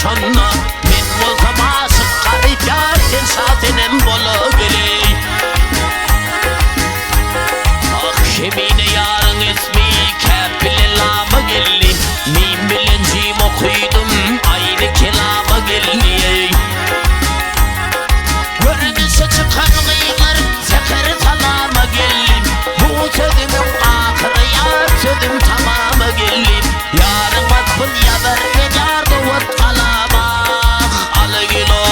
şonna men bolsam aşık garip yar sen şatenem bolu geley ah şemine yarın ismi kepile lama gelli min bilincim okuydum aynı kelama gelli görünüşe çıkan gıylar zekeri talama gellim bu sözümün ahırı yar sözüm tamamı gellim yarın vakfın yazar mecardı vat kalamak alıgilo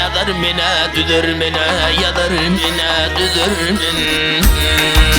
yazar mene, düzer mene, yazar mene, düzer mene.